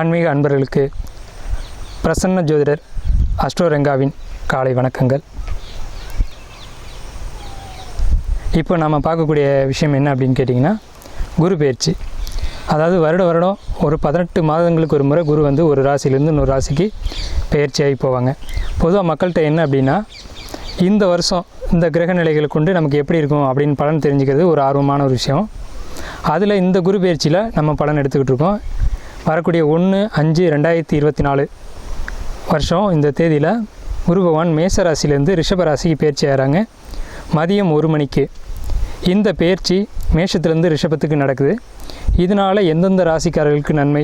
ஆன்மீக அன்பர்களுக்கு பிரசன்ன ஜோதிடர் அஸ்ட்ரோ ரெங்காவின் காலை வணக்கங்கள். இப்போ நம்ம பார்க்கக்கூடிய விஷயம் என்ன அப்படின்னு கேட்டிங்கன்னா, குரு பெயர்ச்சி. அதாவது வருடம் ஒரு 18 மாதங்களுக்கு ஒரு முறை குரு வந்து ஒரு ராசியிலேருந்து இன்னொரு ராசிக்கு பெயர்ச்சியாகி போவாங்க. பொதுவாக மக்கள்கிட்ட என்ன அப்படின்னா, இந்த வருஷம் இந்த கிரக நிலைகளை கொண்டு நமக்கு எப்படி இருக்கும் அப்படின்னு பலன் தெரிஞ்சுக்கிறது ஒரு ஆர்வமான ஒரு விஷயம். அதில் இந்த குரு பெயர்ச்சியில் நம்ம பலன் எடுத்துக்கிட்டு இருக்கோம். வரக்கூடிய 1/5/2024 வருஷம் இந்த தேதியில் குரு பகவான் மேச ராசியிலேருந்து ரிஷப ராசிக்கு பெயர்ச்சி ஆகிறாங்க. மதியம் 1 மணிக்கு இந்த பெயர்ச்சி மேஷத்துலேருந்து ரிஷபத்துக்கு நடக்குது. இதனால் எந்தெந்த ராசிக்காரர்களுக்கு நன்மை,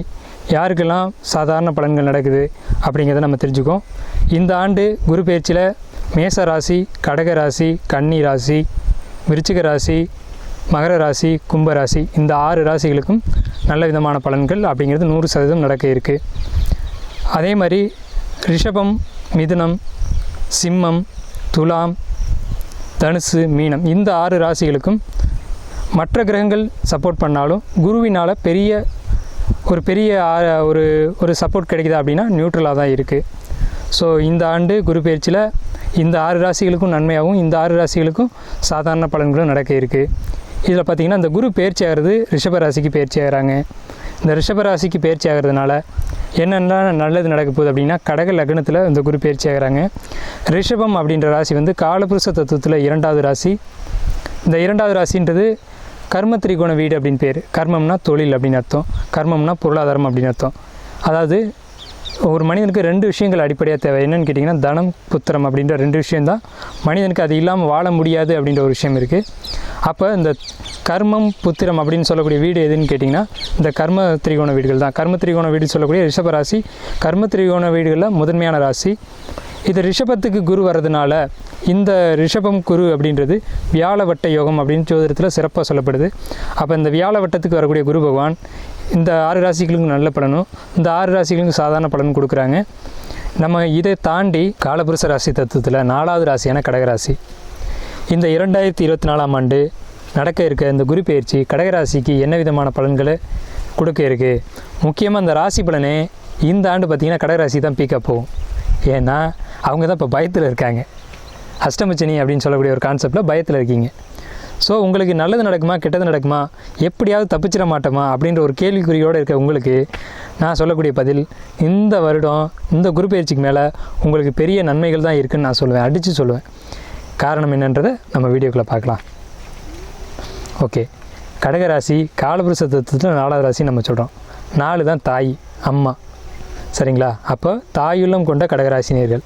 யாருக்கெல்லாம் சாதாரண பலன்கள் நடக்குது அப்படிங்கிறத நம்ம தெரிஞ்சுக்கோம். இந்த ஆண்டு குரு பெயர்ச்சியில் மேச ராசி, கடக ராசி, கன்னி ராசி, விருச்சிக ராசி, மகர ராசி, கும்பராசி இந்த 6 ராசிகளுக்கும் நல்ல விதமான பலன்கள் அப்படிங்கிறது 100% நடக்க இருக்குது. அதே மாதிரி ரிஷபம், மிதுனம், சிம்மம், துலாம், தனுசு, மீனம் இந்த 6 ராசிகளுக்கும் மற்ற கிரகங்கள் சப்போர்ட் பண்ணாலும் குருவினால் ஒரு சப்போர்ட் கிடைக்குதா அப்படின்னா நியூட்ரலாக தான் இருக்குது. ஸோ இந்த ஆண்டு குரு பெயர்ச்சியில் இந்த 6 ராசிகளுக்கும் நன்மையாகவும் இந்த 6 ராசிகளுக்கும் சாதாரண பலன்களும் நடக்க இருக்குது. இதில் பார்த்திங்கன்னா, இந்த குரு பெயர்ச்சி ஆகிறது ரிஷபராசிக்கு பெயர்ச்சி ஆகிறாங்க. இந்த ரிஷபராசிக்கு பெயர்ச்சி ஆகிறதுனால என்னென்ன நல்லது நடக்க போகுது அப்படின்னா, கடக லக்னத்தில் இந்த குரு பெயர்ச்சி ஆகிறாங்க. ரிஷபம் அப்படின்ற ராசி வந்து காலபுருஷ தத்துவத்தில் 2வது ராசி. இந்த 2வது ராசின்றது கர்ம திரிகோண வீடு அப்படின்னு பேர். கர்மம்னா தொழில் அப்படின்னு அர்த்தம், கர்மம்னா பொருளாதாரம் அப்படின்னு அர்த்தம். அதாவது ஒரு மனிதனுக்கு 2 விஷயங்கள் அடிப்படையாக தேவை. என்னென்னு கேட்டிங்கன்னா, தனம், புத்திரம் அப்படின்ற 2 விஷயந்தான். மனிதனுக்கு அது இல்லாமல் வாழ முடியாது அப்படின்ற ஒரு விஷயம் இருக்குது. அப்போ இந்த கர்மம், புத்திரம் அப்படின்னு சொல்லக்கூடிய வீடு எதுன்னு கேட்டிங்கன்னா, இந்த கர்ம திரிகோண வீடுகள் தான். கர்ம திரிகோண வீடு சொல்லக்கூடிய ரிஷப ராசி கர்ம திரிகோண வீடுகளில் முதன்மையான ராசி. இது ரிஷபத்துக்கு குரு வர்றதுனால இந்த ரிஷபம் குரு அப்படின்றது வியாழவட்ட யோகம் அப்படின்னு ஜோதிடத்தில் சிறப்பாக சொல்லப்படுது. அப்போ இந்த வியாழவட்டத்துக்கு வரக்கூடிய குரு பகவான் இந்த 6 ராசிகளுக்கும் நல்ல பலனும் இந்த 6 ராசிகளுக்கும் சாதாரண பலன் கொடுக்குறாங்க. நம்ம இதை தாண்டி காலபுருஷ ராசி தத்துவத்தில் 4வது ராசியான கடகராசி இந்த 2024ஆம் ஆண்டு நடக்க இருக்க இந்த குரு பெயர்ச்சி கடகராசிக்கு என்ன விதமான பலன்களை கொடுக்க இருக்குது. முக்கியமாக இந்த ராசி பலனே இந்த ஆண்டு பார்த்திங்கன்னா கடகராசி தான் பீக்கப் போகும். ஏன்னா அவங்க தான் இப்போ பயத்தில் இருக்காங்க. அஷ்டமச்சனி அப்படின்னு சொல்லக்கூடிய ஒரு கான்செப்டில் பயத்தில் இருக்கீங்க. ஸோ உங்களுக்கு நல்லது நடக்குமா, கெட்டது நடக்குமா, எப்படியாவது தப்பிச்சிட மாட்டோமா அப்படின்ற ஒரு கேள்விக்குறியோடு இருக்க உங்களுக்கு நான் சொல்லக்கூடிய பதில், இந்த வருடம் இந்த குரு பெயர்ச்சிக்கு மேலே உங்களுக்கு பெரிய நன்மைகள் தான் இருக்குதுன்னு நான் சொல்லுவேன், அடித்து சொல்லுவேன். காரணம் என்னன்றதை நம்ம வீடியோக்குள்ளே பார்க்கலாம். ஓகே, கடகராசி காலபுருஷ தத்துவத்தில் 4வது ராசி நம்ம சொல்கிறோம். 4 தான் தாய், அம்மா, சரிங்களா? அப்போ தாயுள்ளம் கொண்ட கடகராசினியர்கள்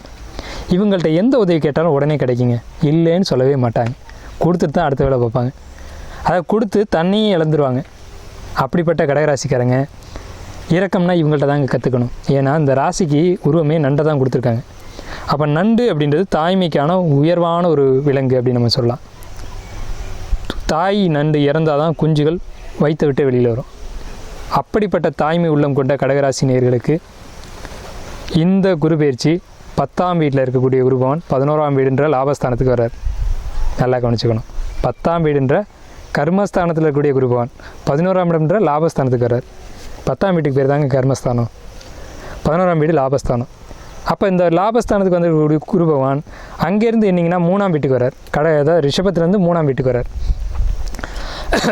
இவங்கள்ட்ட எந்த உதவி கேட்டாலும் உடனே கிடைக்குங்க, இல்லைன்னு சொல்லவே மாட்டாங்க. கொடுத்துட்டு தான் அடுத்த வேலை பார்ப்பாங்க. அதை கொடுத்து தண்ணியும் இழந்துருவாங்க. அப்படிப்பட்ட கடகராசிக்காரங்க இரக்கம்னா இவங்கள்ட்ட தாங்க கற்றுக்கணும். ஏன்னா இந்த ராசிக்கு உருவமே நண்டை தான் கொடுத்துருக்காங்க. அப்போ நண்டு அப்படின்றது தாய்மைக்கான உயர்வான ஒரு விலங்கு அப்படின்னு நம்ம சொல்லலாம். தாய் நண்டு இறந்தால் தான் குஞ்சுகள் வைத்து விட்டு வெளியில் வரும். அப்படிப்பட்ட தாய்மை உள்ளம் கொண்ட கடகராசி நேயர்களுக்கு இந்த குரு பெயர்ச்சி 10ஆம் வீட்டில் இருக்கக்கூடிய குரு பகவான் 11ஆம் வீடுன்ற லாபஸ்தானத்துக்கு வர்றார். நல்லா கவனிச்சுக்கணும். 10ஆம் வீடுன்ற கர்மஸ்தானத்தில் இருக்கக்கூடிய குரு பகவான் 11ஆம் இடம்ன்ற லாபஸ்தானத்துக்கு வர்றார். 10ஆம் வீட்டுக்கு பேர் தாங்க கர்மஸ்தானம், 11ஆம் வீடு லாபஸ்தானம். அப்போ இந்த லாபஸ்தானத்துக்கு வந்து குரு பகவான் அங்கேருந்து என்னிங்கன்னா 3ஆம் வீட்டுக்கு வர்றார். அதாவது ரிஷபத்துலேருந்து 3ஆம் வீட்டுக்கு வர்றார்.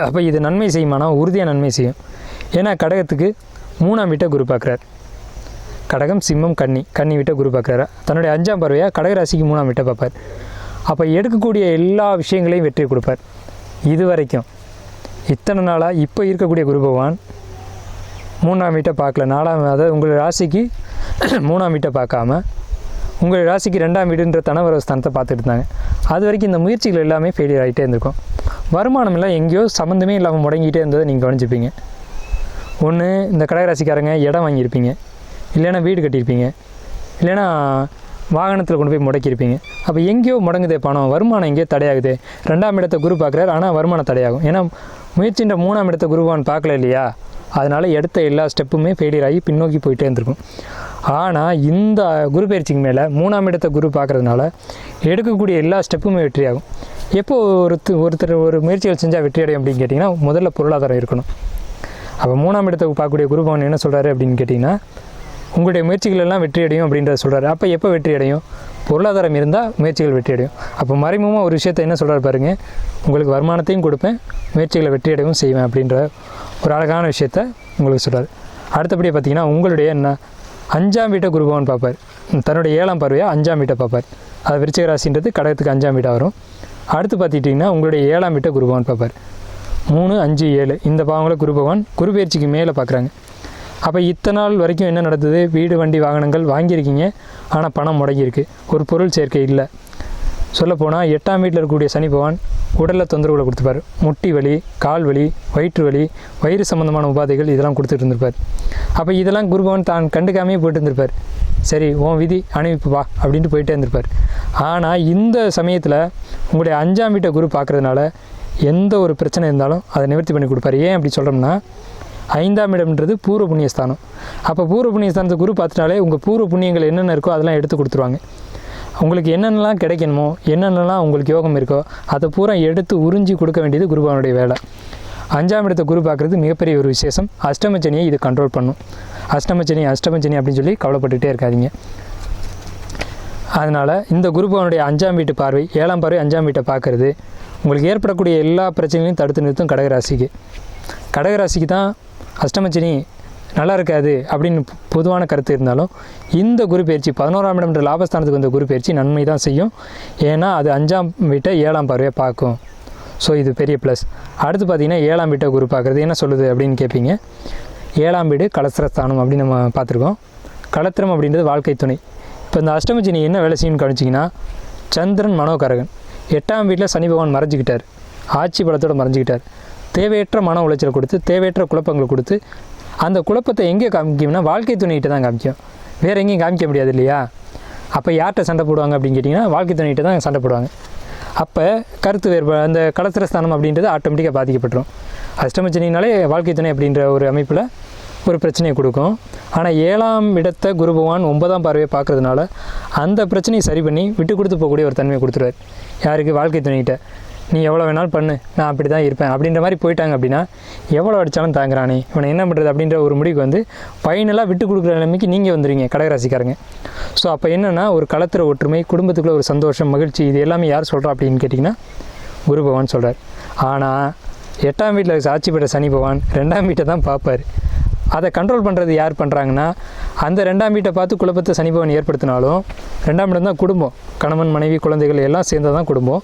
அப்போ இது நன்மை செய்யுமானா உறுதியாக நன்மை செய்யும். ஏன்னா கடகத்துக்கு 3ஆம் வீட்டை குரு பார்க்குறார். கடகம், சிம்மம், கன்னி வீட்டை குரு பார்க்குறாரு. தன்னுடைய 5ஆம் பார்வையாக கடகராசிக்கு 3ஆம் வீட்டை பார்ப்பார். அப்போ எடுக்கக்கூடிய எல்லா விஷயங்களையும் வெற்றி கொடுப்பார். இது வரைக்கும் இத்தனை நாளாக இப்போ இருக்கக்கூடிய குரு பகவான் 3ஆம் வீட்டை பார்க்கல. 4ஆம், அதாவது உங்கள் ராசிக்கு 3ஆம் வீட்டை பார்க்காம உங்கள் ராசிக்கு 2ஆம் வீடுன்ற தனவரவு ஸ்தானத்தை பார்த்துட்டு இருந்தாங்க. அது வரைக்கும் இந்த முயற்சிகள் எல்லாமே ஃபெயிலியர் ஆகிட்டே இருந்திருக்கும். வருமானம் எல்லாம் எங்கேயோ சம்மந்தமே இல்லாமல் முடங்கிட்டே இருந்ததை நீங்கள் கவனிச்சிருப்பீங்க. ஒன்று இந்த கடகராசிக்காரங்க இடம் வாங்கியிருப்பீங்க, இல்லைன்னா வீடு கட்டியிருப்பீங்க, இல்லைன்னா வாகனத்தில் கொண்டு போய் முடக்கியிருப்பீங்க. அப்போ எங்கேயோ முடங்குதே பணம், வருமானம் எங்கேயோ தடையாகுது. 2ஆம் இடத்தை குரு பார்க்குறாரு, ஆனால் வருமானம் தடையாகும். ஏன்னா முயற்சின்ற 3ஆம் இடத்தை குருவான் பார்க்கல இல்லையா, அதனால் எடுத்த எல்லா ஸ்டெப்புமே ஃபெயிலியர் ஆகி பின்னோக்கி போயிட்டே இருந்திருக்கும். ஆனால் இந்த குரு பயிற்சிக்கு மேலே 3ஆம் இடத்தை குரு பார்க்குறதுனால எடுக்கக்கூடிய எல்லா ஸ்டெப்புமே வெற்றியாகும். எப்போது ஒருத்தர் ஒரு முயற்சிகள் செஞ்சால் வெற்றி அடையும் அப்படின்னு கேட்டிங்கன்னா, முதல்ல பொருளாதாரம் இருக்கணும். அப்போ 3ஆம் இடத்தை பார்க்கக்கூடிய குரு பகவான் என்ன சொல்கிறாரு அப்படின்னு கேட்டிங்கன்னா, உங்களுடைய முயற்சிகள் எல்லாம் வெற்றி அடையும் அப்படின்றத சொல்கிறாரு. அப்போ எப்போ வெற்றி அடையும்? பொருளாதாரம் இருந்தால் முயற்சிகள் வெற்றி அடையும். அப்போ மறைமுகமாக ஒரு விஷயத்தை என்ன சொல்கிறார் பாருங்கள், உங்களுக்கு வருமானத்தையும் கொடுப்பேன், முயற்சிகளை வெற்றி அடையவும் செய்வேன் அப்படின்ற ஒரு அழகான விஷயத்த உங்களுக்கு சொல்கிறார். அடுத்தபடியாக பார்த்தீங்கன்னா, உங்களுடைய என்ன 5ஆம் வீட்டை குரு பகவான் பார்ப்பார். தன்னுடைய 7ஆம் பார்வையாக 5ஆம் வீட்டை பார்ப்பார். அது விருச்சிக ராசின்றது கடகத்துக்கு 5ஆம் வீட்டாக வரும். அடுத்து பார்த்துட்டிங்கன்னா உங்களுடைய 7ஆம் வீட்டை குரு பகவான் பார்ப்பார். 3, 5, 7 இந்த பாவங்களை குரு பகவான் குரு பயிற்சிக்கு மேலே பார்க்குறாங்க. அப்போ இத்தனை நாள் வரைக்கும் என்ன நடந்தது? வீடு வண்டி வாகனங்கள் வாங்கியிருக்கீங்க, ஆனால் பணம் முடங்கியிருக்கு, ஒரு பொருள் சேர்க்கை இல்லை. சொல்லப்போனால் 8ஆம் வீட்டில் இருக்கக்கூடிய சனி பகவான் உடலில் தொந்தரவுகளை கொடுத்துப்பார். முட்டி வலி, கால் வலி, வயிற்று வலி, வயிறு சம்மந்தமான உபாதைகள் இதெல்லாம் கொடுத்துட்டு இருந்திருப்பார். அப்போ இதெல்லாம் குரு பகவான் தான் கண்டுக்காமையே போயிட்டு இருந்திருப்பார். சரி உன் விதி அனுப்பிப்பு வா அப்படின்ட்டு போயிட்டே இருந்திருப்பார். ஆனால் இந்த சமயத்தில் உங்களுடைய 5ஆம் வீட்டை குரு பார்க்குறதுனால எந்த ஒரு பிரச்சனை இருந்தாலும் அதை நிவர்த்தி பண்ணி கொடுப்பார். ஏன் அப்படி சொல்கிறோம்னா, 5ஆம் இடம்ன்றது பூர்வ புண்ணியஸ்தானம். அப்போ பூர்வ புண்ணியஸ்தானத்தை குரு பார்த்துட்டாலே உங்கள் பூர்வ புண்ணியங்கள் என்னென்ன இருக்கோ அதெல்லாம் எடுத்து கொடுத்துருவாங்க. உங்களுக்கு என்னென்னலாம் கிடைக்கணுமோ, என்னென்னலாம் உங்களுக்கு யோகம் இருக்கோ அதை பூரா எடுத்து உறிஞ்சி கொடுக்க வேண்டியது குருபவனுடைய வேலை. 5ஆம் இடத்தை குரு பார்க்குறது மிகப்பெரிய ஒரு விசேஷம். அஷ்டமச்சனியை இது கண்ட்ரோல் பண்ணும். அஷ்டமச்சனி அப்படின்னு சொல்லி கவலைப்பட்டுகிட்டே இருக்காதீங்க. அதனால் இந்த குருபவனுடைய 5ஆம் வீட்டு பார்வை, 7ஆம் பார்வை 5ஆம் வீட்டை பார்க்குறது உங்களுக்கு ஏற்படக்கூடிய எல்லா பிரச்சனைகளையும் தடுத்து நிறுத்தும். கடகராசிக்கு தான் அஷ்டமச்சனி நல்லா இருக்காது அப்படின்னு பொதுவான கருத்து இருந்தாலும், இந்த குரு பயிற்சி 11ஆம் இடம்ன்ற லாபஸ்தானத்துக்கு வந்த குரு பயிற்சி நன்மை தான் செய்யும். ஏன்னா அது 5ஆம் வீட்டை 7ஆம் பார்வையை பார்க்கும். ஸோ இது பெரிய ப்ளஸ். அடுத்து பார்த்திங்கன்னா 7ஆம் வீட்டை குரு பார்க்குறது என்ன சொல்லுது அப்படின்னு கேட்பீங்க. 7ஆம் வீடு கலத்திரஸ்தானம் அப்படின்னு நம்ம பார்த்துருக்கோம். கலத்திரம் அப்படின்றது வாழ்க்கை துணை. இப்போ இந்த அஷ்டமச்சனி என்ன வேலை செய்யணும்னு கவனிச்சிங்கன்னா, சந்திரன் மனோகரகன் 8ஆம் வீட்டில் சனி பகவான் மறைஞ்சிக்கிட்டார், ஆட்சி பலத்தோடு மறைஞ்சிக்கிட்டார். தேவையற்ற மன உளைச்சல் கொடுத்து, தேவையற்ற குழப்பங்களை கொடுத்து, அந்த குழப்பத்தை எங்கே காமிக்கும்னா வாழ்க்கை துணைகிட்ட தான் காமிக்கும், வேறு எங்கேயும் காமிக்க முடியாது இல்லையா? அப்போ யார்கிட்ட சண்டை போடுவாங்க அப்படின்னு கேட்டிங்கன்னா, வாழ்க்கை துணைகிட்ட தான் சண்டை போடுவாங்க. அப்போ கருத்து வேறுபாடு, அந்த கலத்திரஸ்தானம் அப்படின்றது ஆட்டோமேட்டிக்காக பாதிக்கப்பட்டுரும். அஷ்டமச்சனினாலே வாழ்க்கை துணை அப்படின்ற ஒரு அமைப்பில் ஒரு பிரச்சனையை கொடுக்கும். ஆனால் 7ஆம் இடத்தை குரு பகவான் 9ஆம் பார்வையை பார்க்குறதுனால அந்த பிரச்சனையை சரி பண்ணி விட்டு கொடுத்து போகக்கூடிய ஒரு தன்மையை கொடுத்துருவார். யாருக்கு? வாழ்க்கை துணைகிட்ட. நீ எவ்வளோ வேணாலும் பண்ணு, நான் அப்படி தான் இருப்பேன் அப்படின்ற மாதிரி போயிட்டாங்க அப்படின்னா, எவ்வளோ அடித்தாலும் தாங்குறானே, இவனை என்ன பண்ணுறது அப்படின்ற ஒரு முடிவுக்கு வந்து ஃபைனலாக விட்டு கொடுக்குற நிலைமைக்கு நீங்கள் வந்துடுவீங்க கடகராசிக்காரங்க. ஸோ அப்போ என்னென்னா, ஒரு கலத்திர ஒற்றுமை, குடும்பத்துக்குள்ளே ஒரு சந்தோஷம், மகிழ்ச்சி, இது எல்லாமே யார் சொல்கிறா அப்படின்னு கேட்டிங்கன்னா குரு பகவான் சொல்கிறார். ஆனால் 8ஆம் வீட்டில் ஆட்சி பெற்ற சனி பகவான் 2ஆம் வீட்டை தான் பார்ப்பார். அதை கண்ட்ரோல் பண்ணுறது யார் பண்ணுறாங்கன்னா, அந்த 2ஆம் வீட்டை பார்த்து குழப்பத்தை சனி பகவான் ஏற்படுத்தினாலும் 2ஆம் இடம் தான் குடும்பம், கணவன் மனைவி குழந்தைகள் எல்லாம் சேர்ந்து தான் குடும்பம்.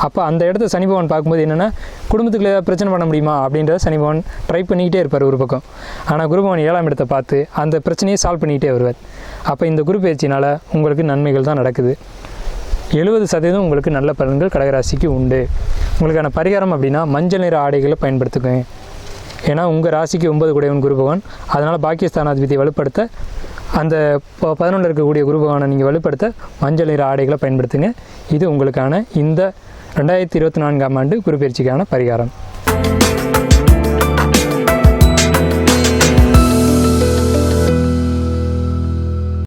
அப்போ அந்த இடத்த சனி பகவான் பார்க்கும்போது என்னென்னா, குடும்பத்துக்குள்ள ஏதாவது பிரச்சனை பண்ண முடியுமா அப்படின்றத சனி பகவான் ட்ரை பண்ணிக்கிட்டே இருப்பார் ஒரு பக்கம். ஆனால் குரு பகவான் 7ஆம் இடத்தை பார்த்து அந்த பிரச்சனையை சால்வ் பண்ணிக்கிட்டே வருவார். அப்போ இந்த குரு பயிற்சினால் உங்களுக்கு நன்மைகள் தான் நடக்குது. 70% உங்களுக்கு நல்ல பலன்கள் கடகராசிக்கு உண்டு. உங்களுக்கான பரிகாரம் அப்படின்னா, மஞ்சள் நிற ஆடைகளை பயன்படுத்துங்க. ஏன்னா உங்கள் ராசிக்கு 9 கூடையவன் குரு பகவான். அதனால் பாக்கியஸ்தானாதிபதியை வலுப்படுத்த, அந்த 11 இருக்கக்கூடிய குரு பகவானை நீங்கள் வலுப்படுத்த மஞ்சள் நிற ஆடைகளை பயன்படுத்துங்க. இது உங்களுக்கான இந்த 2024ஆம் ஆண்டு குரு பயிற்சிக்கான பரிகாரம்.